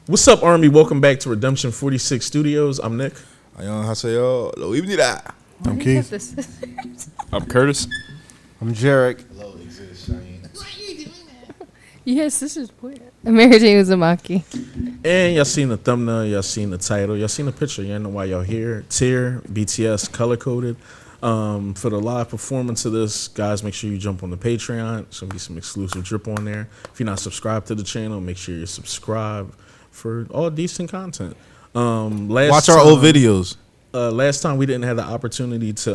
What's up, Army? Welcome back to Redemption 46 Studios. I'm Nick. 안녕하세요. I'm Keith. I'm Curtis. I'm Jarek. Hello, Exist Shane. Why are you doing that? Yes, this is weird. Mary Jane Uzumaki. And y'all seen the thumbnail, y'all seen the title, y'all seen the picture. Y'all know why y'all here. Tear, BTS, color-coded. For the live performance of this, guys, make sure you jump on the Patreon. There's going to be some exclusive drip on there. If you're not subscribed to the channel, make sure you're subscribed for all decent content. Watch our old videos. Last time we didn't have the opportunity to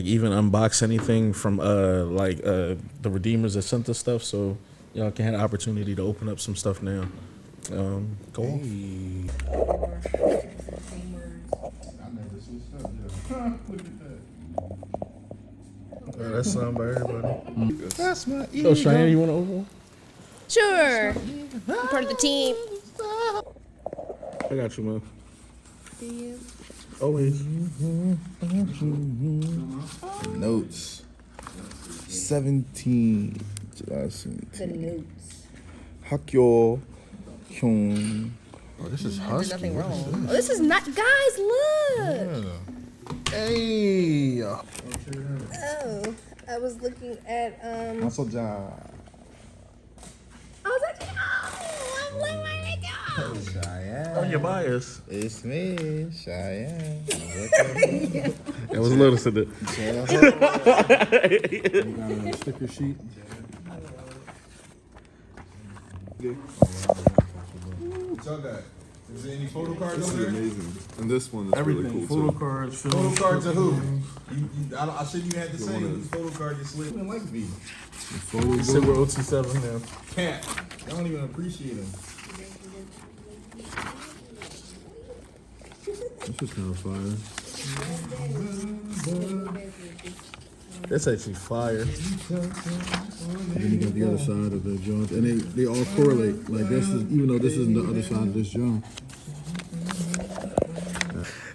even unbox anything from the Redeemers that sent us stuff, so y'all can have the opportunity to open up some stuff now. Go off. That's something by everybody. That's my ego. Oh, Cheyenne, you want to open one? Sure. I'm part of the team. I got you, man. Always. Notes. 17. July 17. The notes. 학교 형. Oh, this is There's husky. nothing wrong. Oh, this is not. Guys, look. Hey. Oh, I was looking at 마소자. I was like, oh, I'm like, where did it go? Cheyenne. Oh, your bias. It's me, Cheyenne. That was Lotus in it. You got a sticker sheet. What y'all got? Is there any photo cards over there? Amazing. And this one is Everything. really Photo cool too. cards, film. Photo cards of who? I shouldn't even have to say one whose photo card you slid. You don't like me. Silver OT7 now. Cat. Y'all don't even appreciate him. This is kind of fire. That's actually fire. And then you got the other side of the joint, and they all correlate. Like this is, even though this isn't the other side of this joint.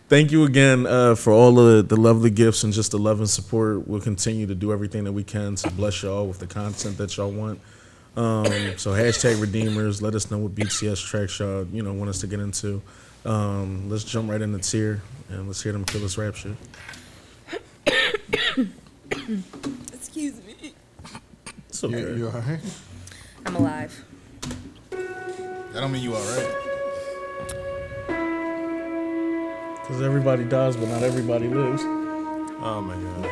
Thank you again for all of the lovely gifts and just the love and support. We'll continue to do everything that we can to bless y'all with the content that y'all want. So hashtag Redeemers. Let us know what BTS tracks y'all want us to get into. Let's jump right into Tear and let's hear them kill this rap shit. Excuse me. It's okay. You alright? I'm alive. That don't mean you alright. Because everybody dies, but not everybody lives. Oh my gosh.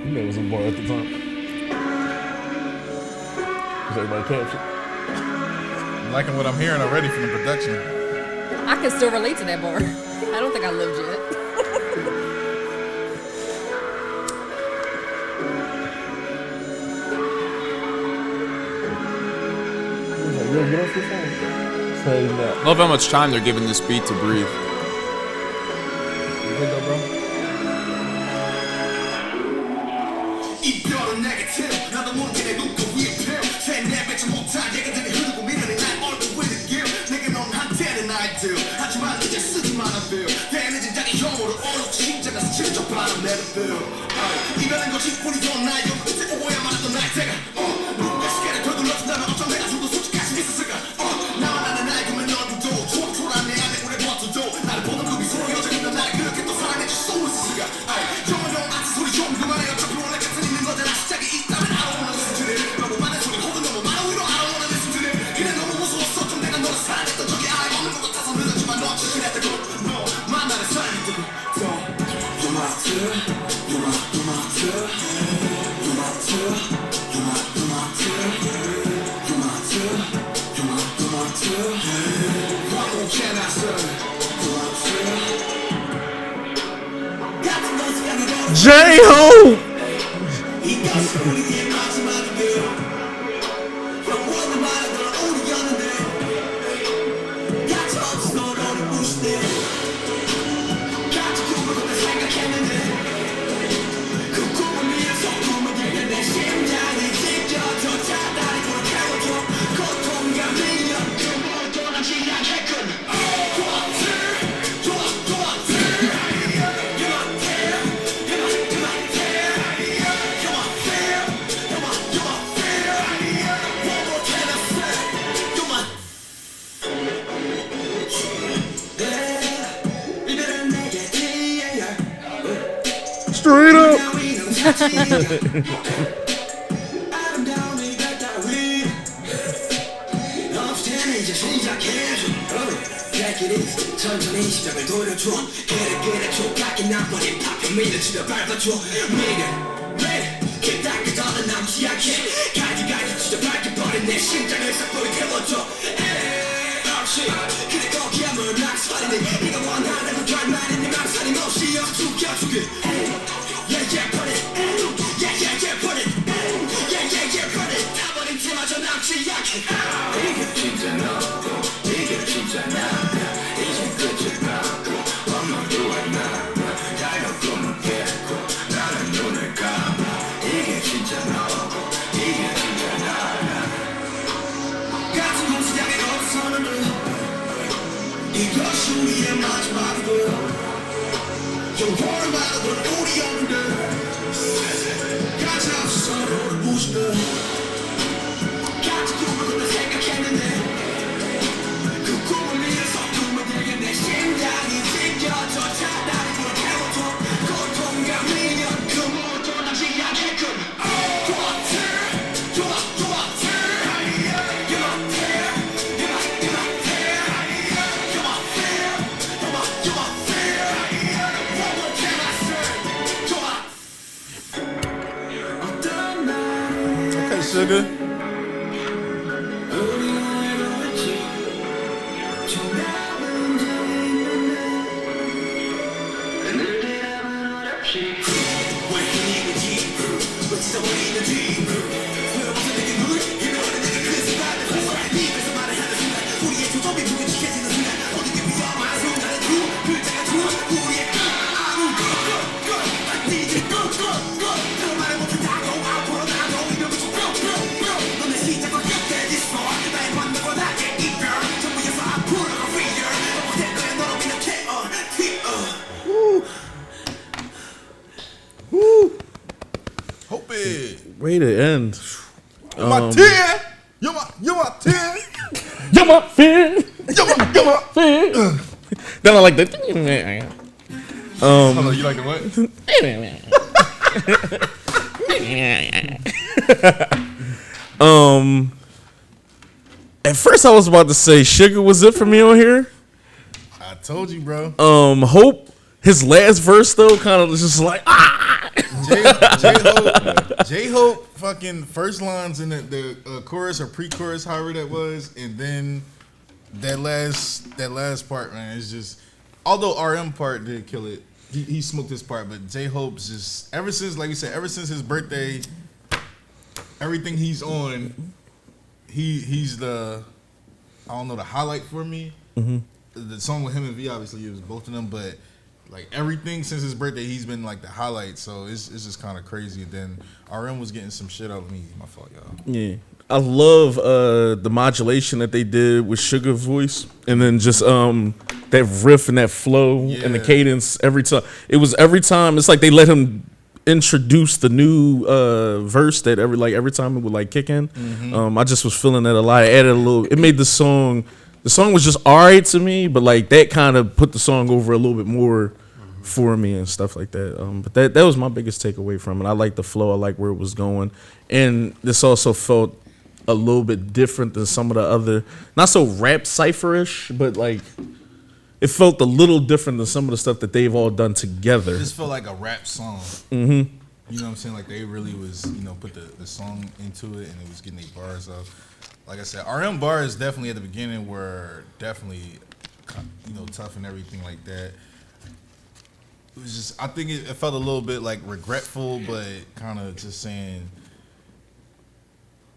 You know it was a bar at the time. Was everybody captured? I'm liking what I'm hearing already from the production. I can still relate to that bar. I don't think I lived yet. Yo, get off your phone. Say that. Love how much time they're giving this beat to breathe. You good though, bro? 이별은 negative 나도 모르게 내 눈가 위에 펴 새내뱉지 못한 얘기들이 흐르고 미련이 날 얼굴 with the guilt 내게 넌 한때는 ideal 하지만 이제 쓰지만 안 feel 대낮은 자기 혐오를 어렵지 심장가 스치는 저 바람 내려 feel 이별은 것이 뿐이던 날 옆에 오고야 말았던 날 제가 누군가 시계를 되돌려준다면 어쩜 내가 좀더 솔직할 수 있었을까 나와 나는 알고면 너도 초록초록한 내 안에 오래 보았어도 나를 보던 그 미소로 여전히 넌 나를 그렇게 또 사랑해줄 수 있을까 영원한 같은 소리 좀 그만해 어차피 원래 같은 있는 거잖아 시작이 있다면 I don't wanna listen to it 너무 많은 소리 혹은 너무 많은 위로 I don't wanna listen to it 그냥 너무 무서웠어 좀 내가 너를 사랑했던 적이 아예 없는 것 같아서 늦었지만 너 지키랬다고 너만 나를 사랑했다고 You're my tear You're my tear You're my tear You're my tear You're my tear You're my tear What more can I say You're my tear 같은 건 시간이 더 J-Ho! 이것이 우리의 마지막인데 영원한 말들은 우리였는데 가차없이 너를 부시네 같이 꿈을 꿔 생각했는데 그 꿈을 위해서 꿈을 얘기해 내 심장이 찢겨져 자다리 돌아가고도 고통과 미련 그걸 떠나지 않겠군 You're my tear Straight up. 천천히 시작을 돌려줘 그래 조각이 나버린 파편 밀어치며 밟아줘 매일 그딴 더는 남지 않게 가지가지 치져 밝혀버린 내 심장을 싹보이 태워줘 그래 거기야 뭘 낙서하니 네가 원하는 결말은 네 맘살림 없이 죽여주길 Yeah put it Yeah put it Yeah put it 타버린 티마저 남지 않게 이게 진짜 너고 이게 진짜 나 이제 끝이 나고 엄마도 안 나와 달려고 묻겠고 나는 눈을 감아 이게 진짜 너고 이게 진짜 나 같은 곳을 향해 걸어서는 이것이 우리의 마지막이고 영원을 바라보는 우리 영웅들 가차없이 서로를 부수는 같은 꿈을 꾸며 생각했는데 그 꿈을 위해서 꿈을 들게 내 심장이 찢겨져 차단이 불태워줘 고통감이면 그 무엇도 남지 않겠군 Okay, sugar. Hope it. Way to end. My 10. You're my 10. You're my fan. You're my Fan. Then I like the. Hold on, you like the what? At first I was about to say Sugar was it for me on here. I told you, bro. Hope his last verse though kind of was just like J-Hope fucking first lines in the chorus or pre-chorus, however that was, and then that last part, man, is just, although RM part did kill it, he smoked his part, but J-Hope's just, ever since, like you said, ever since his birthday, everything he's on, he's the, I don't know, the highlight for me. Mm-hmm. The song with him and V, obviously, it was both of them, but like everything since his birthday, he's been like the highlight. So it's just kind of crazy. And then RM was getting some shit out of me. My fault, y'all. yeah. I love the modulation that they did with Sugar voice, and then just that riff and that flow and the cadence every time. It was every time. It's like they let him introduce the new verse that every time it would like kick in. Mm-hmm. I just was feeling that a lot. It added a little. It made the song. The song was just alright to me, but like that kind of put the song over a little bit more for me and stuff like that. But that was my biggest takeaway from it. I like the flow. I like where it was going, and this also felt a little bit different than some of the other, not so rap cipher-ish, but like it felt a little different than some of the stuff that they've all done together. It just felt like a rap song. Mm-hmm. You know what I'm saying? Like they really was, put the song into it, and it was getting their bars up. Like I said, RM bars definitely at the beginning were definitely, tough and everything like that. It was just, I think it felt a little bit like regretful, but kind of just saying,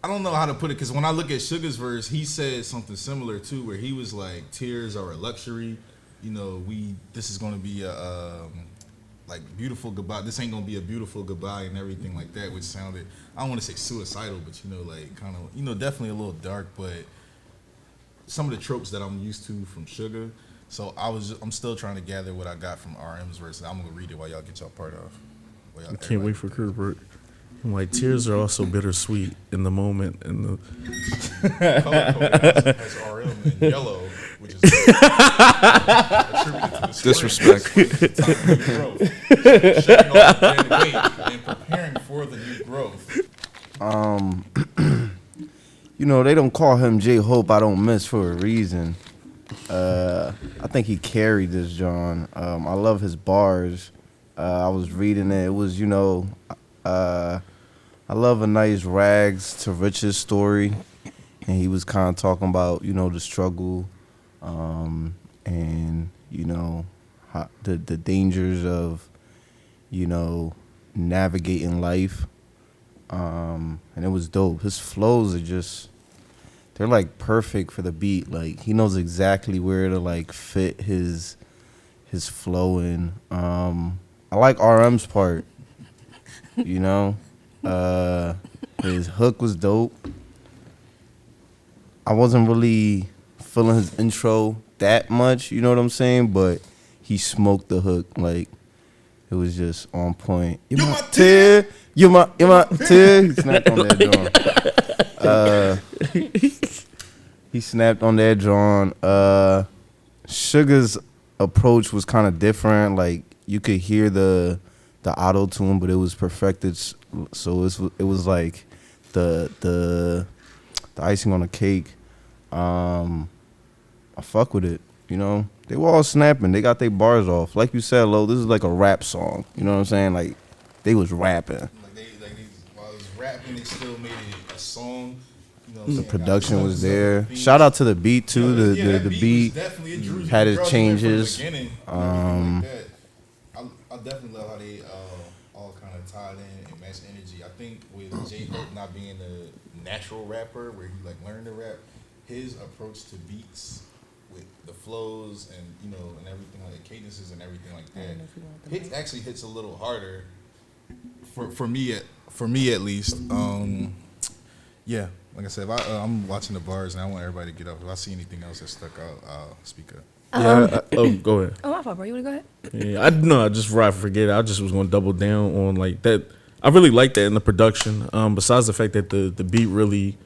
I don't know how to put it, because when I look at Sugar's verse, he said something similar too, where he was like, tears are a luxury. This is going to be a like beautiful goodbye. This ain't going to be a beautiful goodbye and everything like that, which sounded, I don't want to say suicidal, but like kind of, definitely a little dark, but some of the tropes that I'm used to from Sugar. So I'm still trying to gather what I got from RM's verse. I'm going to read it while y'all get y'all part off. I can't wait for Kurt. I'm like, tears are also bittersweet in the moment. And the Color code has RM in yellow, which is attributed to the Disrespect. growth. Shedding off the dead weight and preparing for the new growth. You know, they don't call him J Hope I Don't Miss for a reason. I think he carried this, John. I love his bars. I was reading it. It was, you know, I love a nice rags to riches story. And he was kind of talking about, you know, the struggle and, you know, how, the dangers of, you know, navigating life. And it was dope. His flows are just, they're like perfect for the beat. Like he knows exactly where to like fit his flow in. I like RM's part, you know. His hook was dope. I wasn't really feeling his intro that much, you know what I'm saying? But he smoked the hook. Like it was just on point. You my tear. You my tear. He snapped on that joint. He snapped on that joint. Sugar's approach was kind of different. Like you could hear the auto tune, but it was perfected. So it was like the icing on the cake. I fuck with it. You know, they were all snapping. They got their bars off. Like you said, Lo, this is like a rap song. You know what I'm saying? Like they was rapping. While it was rapping, they still made it a song. You know what I'm The saying? production Got was some there. beats. Shout out to the beat too. Yeah, The that beat was definitely a Drew had its Drugs changes. from the beginning and everything like that. I definitely love how they all kind of tied in and matched energy. I think with J Hope not being a natural rapper where he like learned to rap, his approach to beats with the flows and you know and everything like the cadences and everything like that, actually hits a little harder for me at least. Yeah, like I said, if I'm watching the bars and I want everybody to get up. If I see anything else that stuck out, I'll speak up. Go ahead. Oh, my fault, bro. You want to go ahead? Yeah, I just right forget. I just was going to double down on like that. I really like that in the production. Besides the fact that the beat really,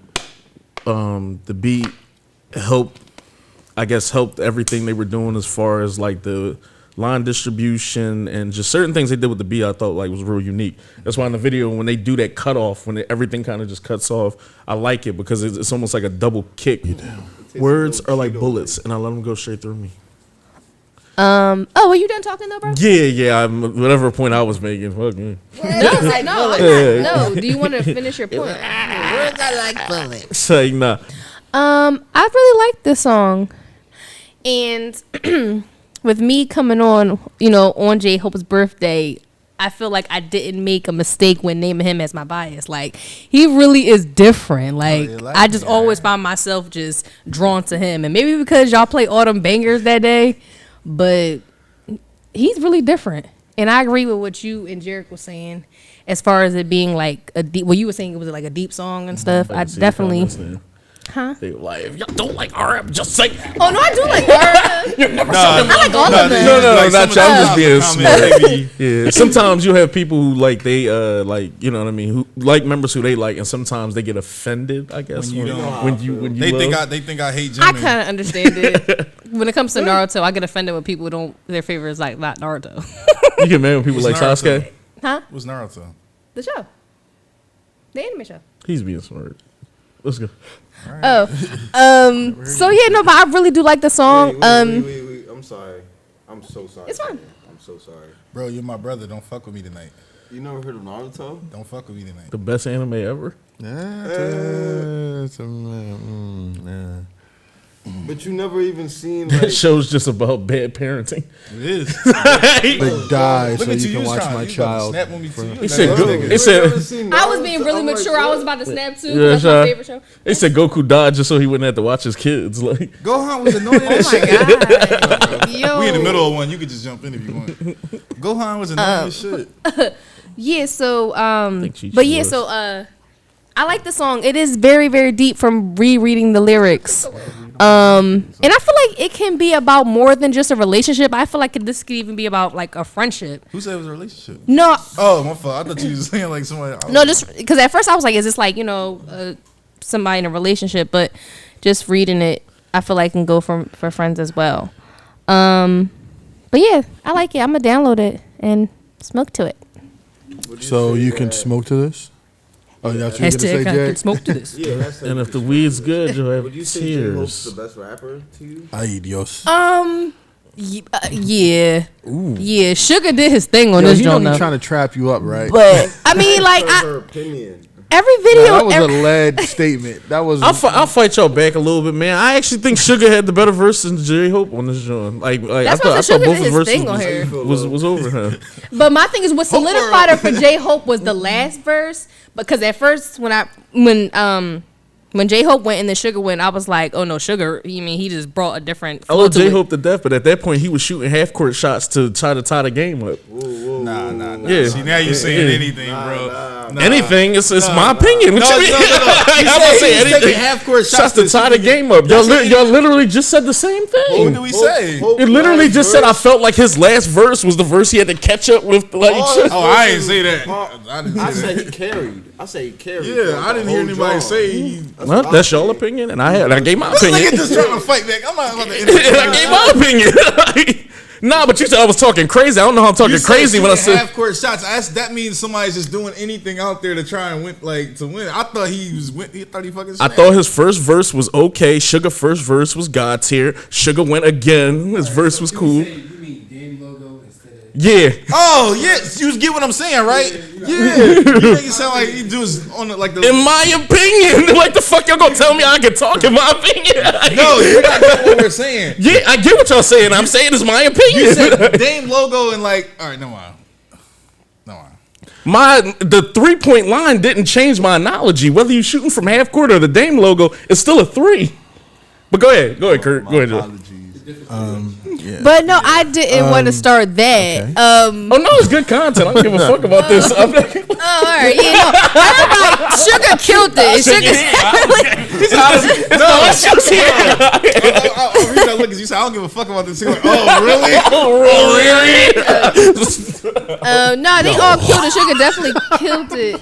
the beat helped everything they were doing as far as like the line distribution and just certain things they did with the beat. I thought like was real unique. That's why in the video when they do that cutoff, when everything kind of just cuts off, I like it because it's almost like a double kick. Words are like bullets, and I let them go straight through me. Oh, were you done talking though, bro? Yeah. Whatever point I was making. Fuck me. No. Do you want to finish your point? Words are like bullets. Say nah. I really like this song, and with me coming on, you know, on J Hope's birthday, I feel like I didn't make a mistake when naming him as my bias. Like he really is different. Like I just always find myself just drawn to him, and maybe because y'all play all them bangers that day, but he's really different. And I agree with what you and Jarek was saying, as far as it being like a deep. Well, you were saying it was like a deep song and stuff. I definitely. Huh? They were like, if y'all don't like RM, just say. Oh no, I do like RM. I like all of them. No, Like not some y'all. of I'm the just being comments, smart. maybe. Yeah. Sometimes you have people who like they like you know what I mean, who like members who they like, and sometimes they get offended. I guess When you don't- when you They love. think I hate Jimmy. I kind of understand it. When it comes to Naruto, I get offended when people don't. Their favorite is like not Naruto. You get mad when people like What's Naruto? Sasuke. Huh? What's Naruto? The show. The anime show. He's being smart. Let's go. So yeah, no, but I really do like the song. Wait. I'm sorry. I'm so sorry. It's fine. I'm so sorry. Bro, you're my brother. Don't fuck with me tonight. You never heard of Naruto? Don't fuck with me tonight. The best anime ever. But you never even seen That like show's just about bad parenting. It is. They die so Look at you you. can was watch trying- my you about to child. Snap on me too. He said, Nigga, he you said, never seen I was Naruto? being really I'm like, mature. I was what? about to snap too. Yeah, That's my sure. favorite show. they said Goku died just so he wouldn't have to watch his kids. Like, Gohan was annoying. Oh my god. Yo. We in the middle of one. You could just jump in if you want. Gohan was annoying as shit. Yeah. So think Chi-Chi but yeah. was. So I like the song. It is very very deep from rereading the lyrics. And I feel like it can be about more than just a relationship. I feel like this could even be about like a friendship. Who said it was a relationship? No, Oh, my fault. I thought you was saying like somebody. no, just because at first I was like, is this like somebody in a relationship? But just reading it, I feel like it can go for friends as well. But yeah, I like it. I'm gonna download it and smoke to it. So you can smoke to this? Oh, that's what you're Hashtag gonna I say, can Jay? smoke to this. Yeah, that's And if the weed's good, you'll have would you say J Hope's the tears. best rapper to you? Ay, Dios. Yeah. Yeah, Sugar did his thing on Yo, this he don't joint be though. trying to trap you up, right? But I mean, like, Her opinion. every video, that was a lead statement. That was. I'll fight y'all back a little bit, man. I actually think Sugar had the better verse than J Hope on this joint. Like That's I why I thought said Sugar both did his his verses thing on here. was over him. But my thing is, what solidified it for J Hope was the last verse. Because at first, when J Hope went and then Sugar went, I was like, oh no, Sugar. You mean he just brought a different. I love J Hope to death, but at that point he was shooting half court shots to try to tie the game up. Nah. Yeah. See, now you're saying Yeah. anything, bro. Nah. Anything? It's my opinion. What No, you mean? no. I'm You not said saying he was anything. taking half-court Shots to tie the game up. Y'all literally just said the same What thing. do we say? It literally just said I felt like his last verse was the verse he had to catch up with. Like, Oh, I didn't say that. I didn't I say that. said he carried. I say he carried. Yeah, I didn't hear anybody say he. well, that's your opinion, and I gave my This opinion. nigga just trying to fight back. I'm not about to. I gave my opinion. Nah, but you said I was talking crazy. I don't know how I'm talking crazy when I said half court shots. That means somebody's just doing anything out there to try and win, like to win. I thought he was. He thought he fucking. I thought his first verse was okay. Sugar first verse was God tier. Sugar went again. His verse was cool. You mean Danny logo instead of Yeah. Oh yes, you get what I'm saying, right? Yeah. You make it sound like he does on the, like the. In my opinion, like the fuck y'all gonna tell me I can talk in my opinion? No, you're not getting what we're saying. Yeah, I get what y'all saying. I'm saying it's my opinion. You said Dame logo and like, all right, no mind. The 3-point line didn't change my analogy. Whether you're shooting from half court or the Dame logo, it's still a 3. But go ahead, Kurt. Go ahead, Joe. Yeah. But no, I didn't want to start that. okay. Oh no, it's good content. I don't give a fuck about this. All right, yeah, no, I feel like Sugar killed it. No, I read that look because you said I don't give a fuck about this. Like, oh really? No, they all killed it. Sugar definitely killed it.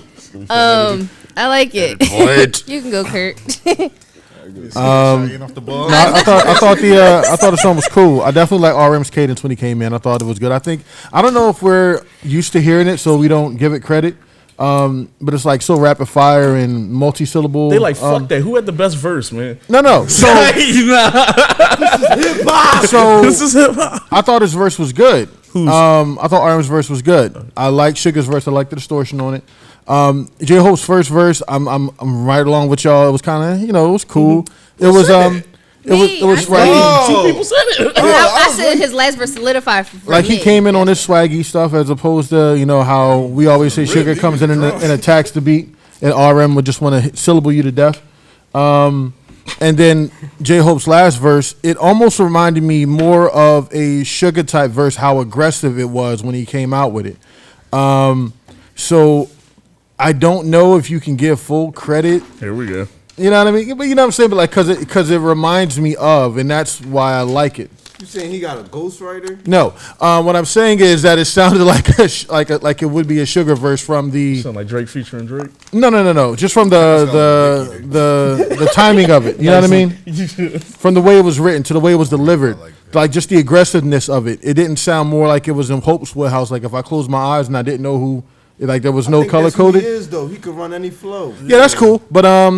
I like it. You can go, Kurt. Off the ball. No, I thought the song was cool. I definitely like RM's cadence when he came in. I thought it was good. I don't know if we're used to hearing it, so we don't give it credit. But it's like so rapid fire and multi-syllable. They like fuck that. Who had the best verse, man? No. So This is hip hop. I thought his verse was good. I thought RM's verse was good. I like Sugar's verse. I like the distortion on it. J Hope's first verse, I'm right along with y'all. It was kind of, it was cool. It was it was swaggy. Two people said it. I said his last verse solidified for Like me. he came in on this swaggy stuff as opposed to how we always say Sugar comes in and attacks the beat, and RM would just want to syllable you to death. And then J Hope's last verse, it almost reminded me more of a Sugar type verse, how aggressive it was when he came out with it. So I don't know if you can give full credit. Here we go. You know what I mean? But you know what I'm saying? But like, because it reminds me of, and that's why I like it. You saying he got a ghostwriter? No, what I'm saying is that it sounded like like it would be a Sugar verse from the. Sound like Drake featuring Drake. No. Just from the timing of it. You know what I mean? From the way it was written to the way it was delivered. Like just the aggressiveness of it. It didn't sound more like it was in Hope's warehouse. Like if I closed my eyes and I didn't know who. Like there was no color coded. He is though. He could run any flow. Yeah, that's cool. But I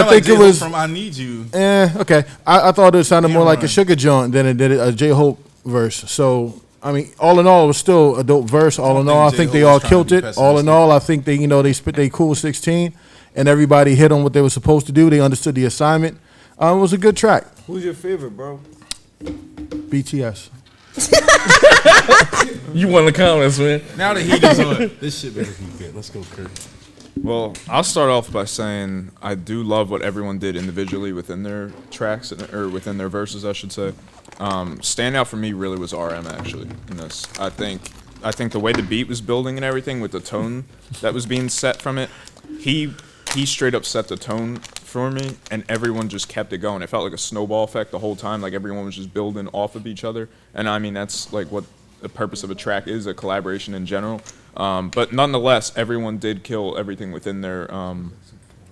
think it was from I Need You. okay. I thought it sounded more like a Sugar joint than it did a J Hope verse. So I mean, all in all, it was still a dope verse. All in all, I think they all killed it. All in all, I think they spit they cool 16, and everybody hit on what they were supposed to do. They understood the assignment. It was a good track. Who's your favorite, bro? BTS. You won the comments, man. Now the heat is on. This shit better be good. Let's go, Kurt. Well, I'll start off by saying I do love what everyone did individually within their tracks, or within their verses, I should say. Standout for me really was RM actually in this. I think the way the beat was building and everything with the tone that was being set from it, he straight up set the tone for me, and everyone just kept it going. It felt like a snowball effect the whole time. Like everyone was just building off of each other. And I mean, that's like what the purpose of a track is, a collaboration in general. But nonetheless, everyone did kill everything within their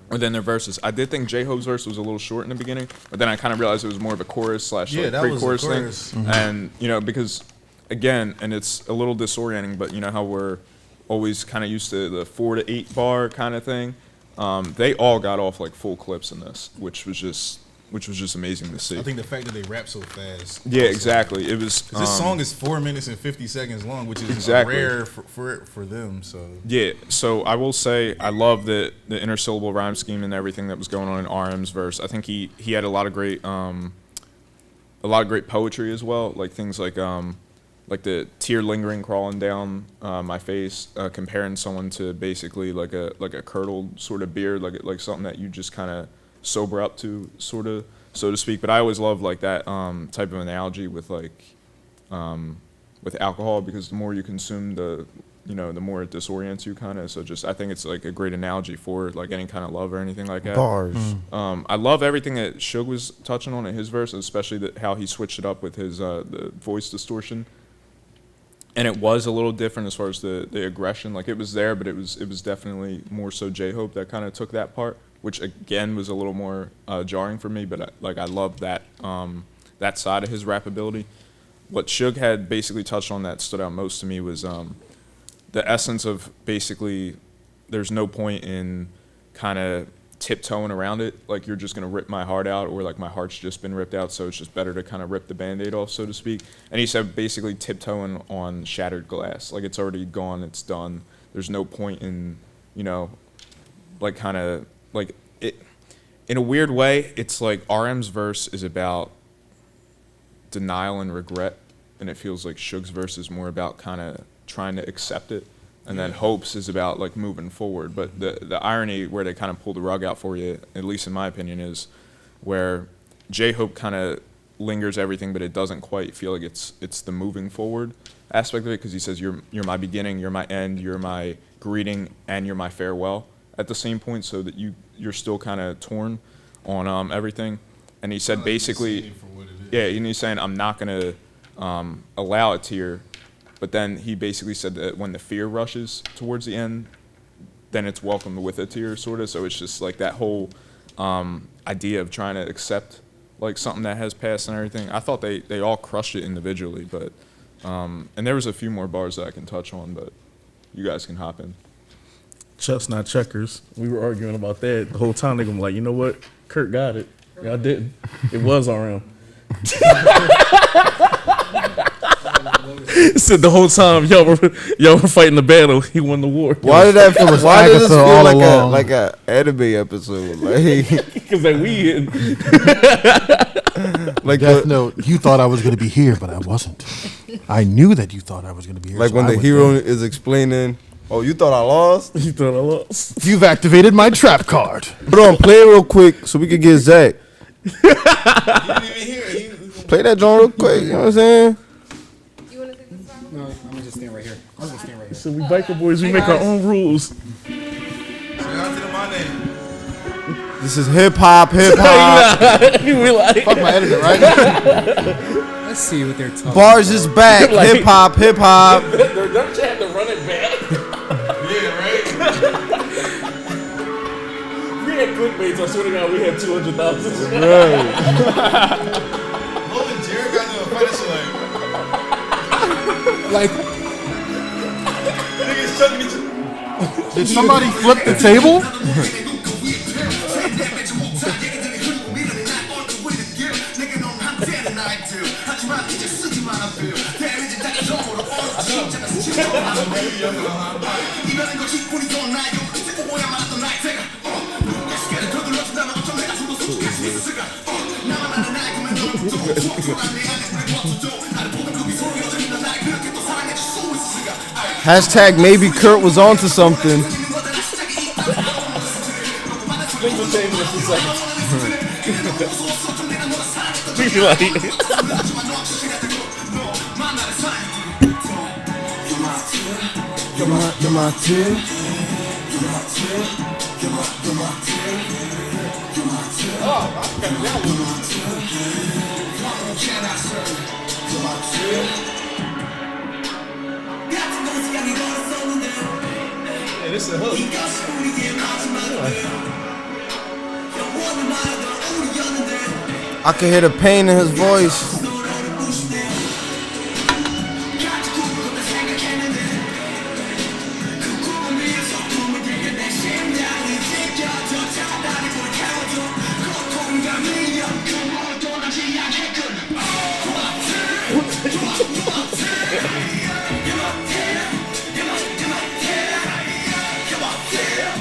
verses. I did think J-Hope's verse was a little short in the beginning, but then I kind of realized it was more of a chorus slash like pre-chorus thing. And because again, and it's a little disorienting, but you know how we're always kind of used to the 4 to 8 bar kind of thing. They all got off like full clips in this, which was just amazing to see. I think the fact that they rap so fast. Yeah, exactly. It was. This song is 4 minutes and 50 seconds long, which is exactly rare for them. So yeah. So I will say I love the intersyllable rhyme scheme and everything that was going on in RM's verse. I think he had a lot of great poetry as well, like things like the tear lingering crawling down my face, comparing someone to basically like a curdled sort of beard, like something that you just kind of sober up to, sort of, so to speak. But I always love like that type of analogy with with alcohol, because the more you consume, the more it disorients you kind of. So just I think it's like a great analogy for like any kind of love or anything like that. Bars. I love everything that Suge was touching on in his verse, especially how he switched it up with his the voice distortion. And it was a little different as far as the aggression. Like it was there, but it was definitely more so J-Hope that kind of took that part, which again was a little more jarring for me. But I love that that side of his rap ability. What Suge had basically touched on that stood out most to me was the essence of basically there's no point in kind of tiptoeing around it, like you're just gonna rip my heart out, or like my heart's just been ripped out, so it's just better to kind of rip the Band-Aid off, so to speak. And he said basically tiptoeing on shattered glass, like it's already gone, it's done. There's no point in, like kind of like it. In a weird way, it's like RM's verse is about denial and regret, and it feels like Suge's verse is more about kind of trying to accept it. And then Hope's is about like moving forward. But the irony where they kind of pull the rug out for you, at least in my opinion, is where J-Hope kind of lingers everything, but it doesn't quite feel like it's the moving forward aspect of it, because he says you're my beginning, you're my end, you're my greeting, and you're my farewell at the same point, so that you're still kind of torn on everything. And he said basically, yeah, and he's saying I'm not gonna allow a tear. But then he basically said that when the fear rushes towards the end, then it's welcomed with a tear, sort of. So it's just like that whole idea of trying to accept like something that has passed and everything. I thought they all crushed it individually, but and there was a few more bars that I can touch on, but you guys can hop in. Chuck's not checkers. We were arguing about that the whole time. They gonna be like, you know what? Kurt got it. Y'all didn't. It was RM. So the whole time y'all were fighting the battle, he won the war. Why did that feel? Why did this feel all like a anime episode? Like, because like we like Death Note. You thought I was going to be here, but I wasn't. I knew that you thought I was going to be here. like so when I the was hero there. is explaining, "Oh, you thought I lost? You thought I lost. You've activated my trap card. Hold on, play it real quick so we can get Zach. you didn't even hear it. Play that joint real quick. You know what I'm saying? No, I'm gonna just stand right here. I'm gonna stand right here. So we biker boys, we make our own rules. Shout out to the money. This is hip hop. We like Fuck my editor, right? Let's see what they're talking bars is back. Like- Hip hop. Don't you have to run it back? Yeah, right. We had clickbaits. I swear to God, we had 200,000. Lola and Jared got into a fight. It's like Like, niggas chucking each other. Did somebody flip the table? Hashtag maybe Kurt was onto something. Things will change in a few seconds. You're my tear. Hey, this is a hook. I can hear the pain in his voice.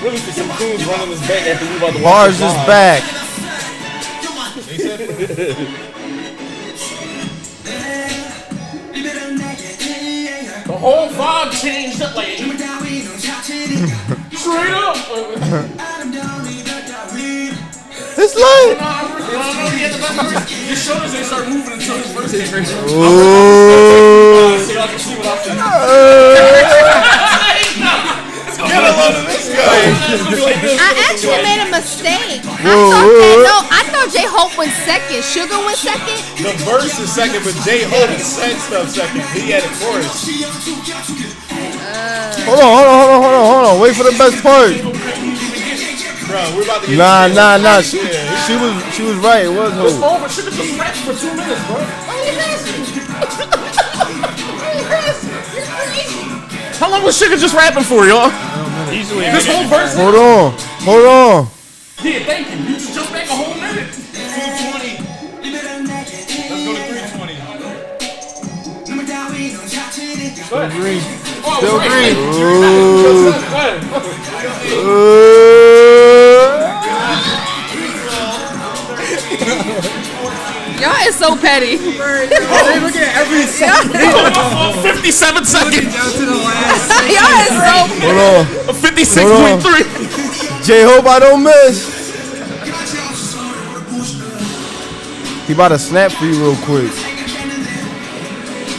Really for some dudes running this back after we about to watch Bars this is live. back. The whole vibe changed up like straight up. It's like. Your shoulders ain't start moving until his verse hit. Ooh. So y'all can see what I'm saying. I actually made a mistake. Whoa. I thought J Hope went second. Sugar went second. The verse is second, but J Hope said stuff second. He had a chorus. Hold on. Wait for the best part. Bro, we're about to get Nah. She was right. It was Hope. Oh, but Sugar just rapped for 2 minutes, bro. How long was Sugar just rapping for, y'all? easily. This whole verse. Hold on. Yeah, thank you. You just make a whole minute. 220. Let's go to 320. Still green. Oh, Still right. green. Go ahead. Y'all is so petty. Look at every second. 57 seconds. Down to the last. Y'all is so Hold on. 56.3. J Hope, I don't miss. He about to snap for you real quick.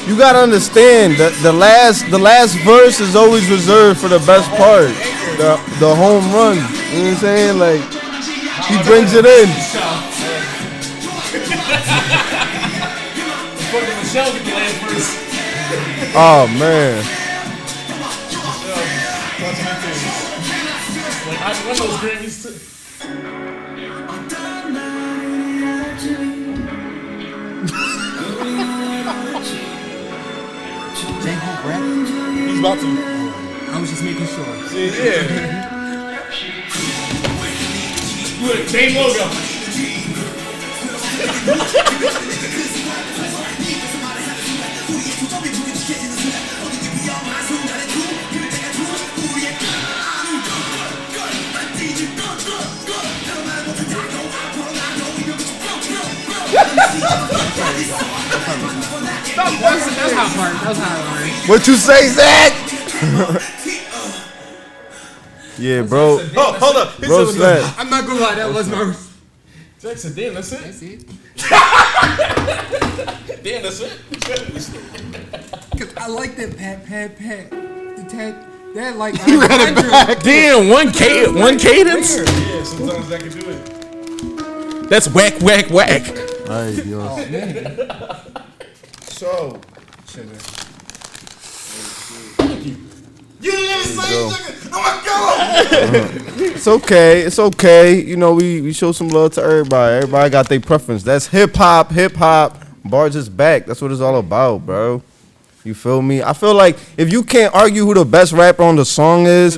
You gotta understand that the last verse is always reserved for the best part, the home run. You know what I'm saying? Like he brings it in. Oh man. I won those Grammys too. J Hope rap? He's about to. I was just making sure. Yeah. Look, same logo. That's how hard. That's how hard. What you say, Zach? Yeah, bro. Oh, hold up. He Bro, said, snap. I'm not gonna lie, that was my. Jackson, damn, that's it. That's it. Damn, that's it. Cause I like that pat. The tag. That like. He ran it back. Damn, one cadence. yeah, sometimes I can do it. That's whack. Alright, yo. So, you didn't even say sugar. Oh my God. It's okay. You know, we show some love to everybody. Everybody got their preference. That's hip hop. Bars is back. That's what it's all about, bro. You feel me? I feel like if you can't argue who the best rapper on the song is,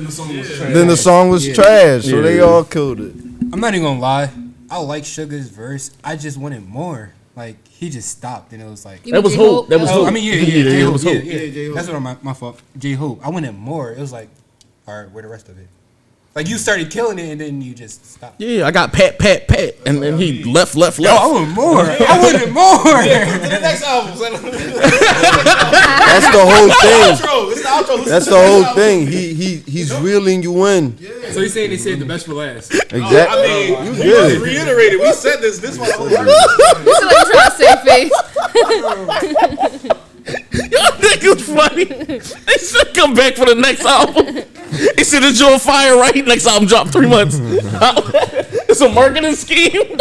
then the song was trash. So they all killed it. I'm not even gonna lie. I like Sugar's verse. I just wanted more. Like he just stopped and it was like. That was Hope. That was Hope. I mean, yeah, J Hope. Hope. Yeah. That's what my fault. J Hope. I wanted more. It was like, all right, where the rest of it? Like you started killing it and then you just stopped. Yeah, I got pat, and then he left. Yo, I want more. I wanted more. The next album. That's the whole thing. It's the outro. That's the whole thing. He's reeling you in. So you saying they saved the best for last? Exactly. I mean, You we get just it. reiterated. We said this. This was. That's what I'm trying to say, face. Y'all niggas funny. They should come back for the next album. They said it's your fire right. Next album drop 3 months. It's a marketing scheme.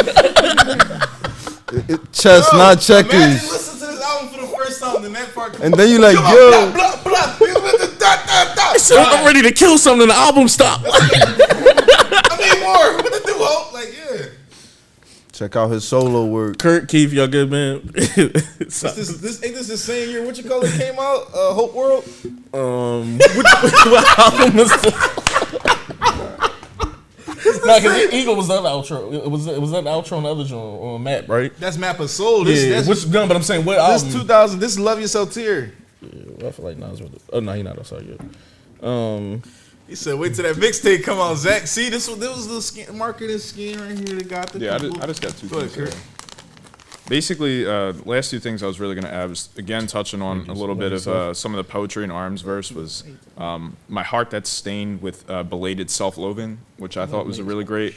Chess, not checkers. Imagine listen to this album for the first time, then that part And then you like, blah, yo. blah, blah, blah. So I'm ready to kill something. The album stopped. I need more. What to do, Hope? Like, yeah. Check out his solo work. Kurt, Keith, y'all good, man? This ain't this the same year? What you call it? Came out? Hope World. What album is No, because Eagle was that outro. It was that outro on the other joint on Map, right? That's Map of Soul. Yeah, which gun? But I'm saying what album? This 2000. This is Love Yourself Tear. Yeah, I feel like Nas. Oh no, he not outside yet. He said, "Wait till that mixtape come out, Zach." See, this was the marketing scheme right here that got the. Yeah, people. I just got two Go ahead, things. Kurt. Basically, last two things I was really going to add was, again, touching on a little bit of some of the poetry in Arm's verse was my heart that's stained with belated self-loathing, which I thought was a really great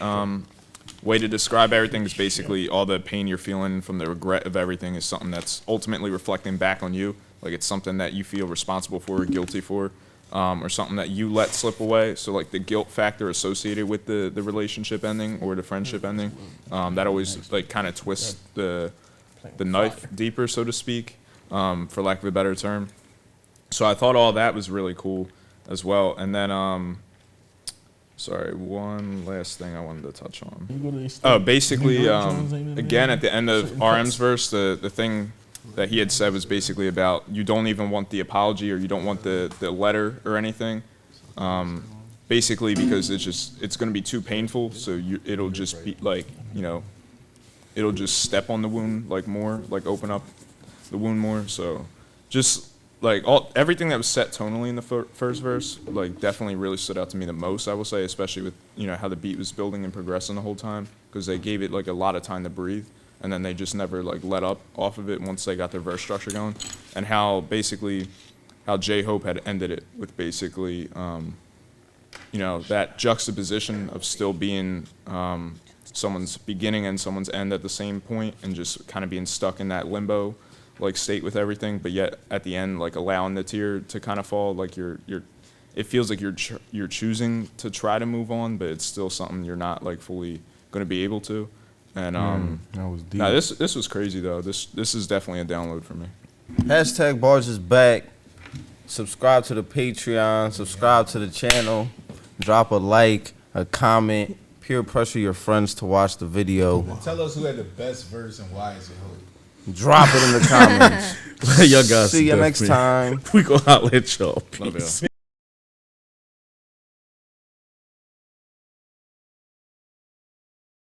way to describe everything. Is basically all the pain you're feeling from the regret of everything is something that's ultimately reflecting back on you. Like it's something that you feel responsible for or guilty for. Or something that you let slip away. So like the guilt factor associated with the relationship ending or the friendship ending, that always like kind of twists the knife deeper, so to speak, for lack of a better term. So I thought all that was really cool as well. And then, sorry, one last thing I wanted to touch on. Oh, basically, again, at the end of RM's verse, the thing that he had said was basically about you don't even want the apology or you don't want the letter or anything, basically because it's going to be too painful, so it'll just be like, it'll just step on the wound like more, like open up the wound more. So just like everything that was set tonally in the first verse, like definitely really stood out to me the most, I will say, especially with how the beat was building and progressing the whole time, because they gave it like a lot of time to breathe. And then they just never like let up off of it once they got their verse structure going, and how J-Hope had ended it with basically, that juxtaposition of still being someone's beginning and someone's end at the same point, and just kind of being stuck in that limbo like state with everything, but yet at the end like allowing the tear to kind of fall, like it feels like you're choosing to try to move on, but it's still something you're not like fully going to be able to. And that was deep. nah, this was crazy though. This is definitely a download for me. Hashtag Bars is back. Subscribe to the Patreon. Subscribe to the channel. Drop a like, a comment. Peer pressure your friends to watch the video. Tell us who had the best verse and why is it Hope. Drop it in the comments. Y'all guys See you next time. We go holler at y'all. Peace.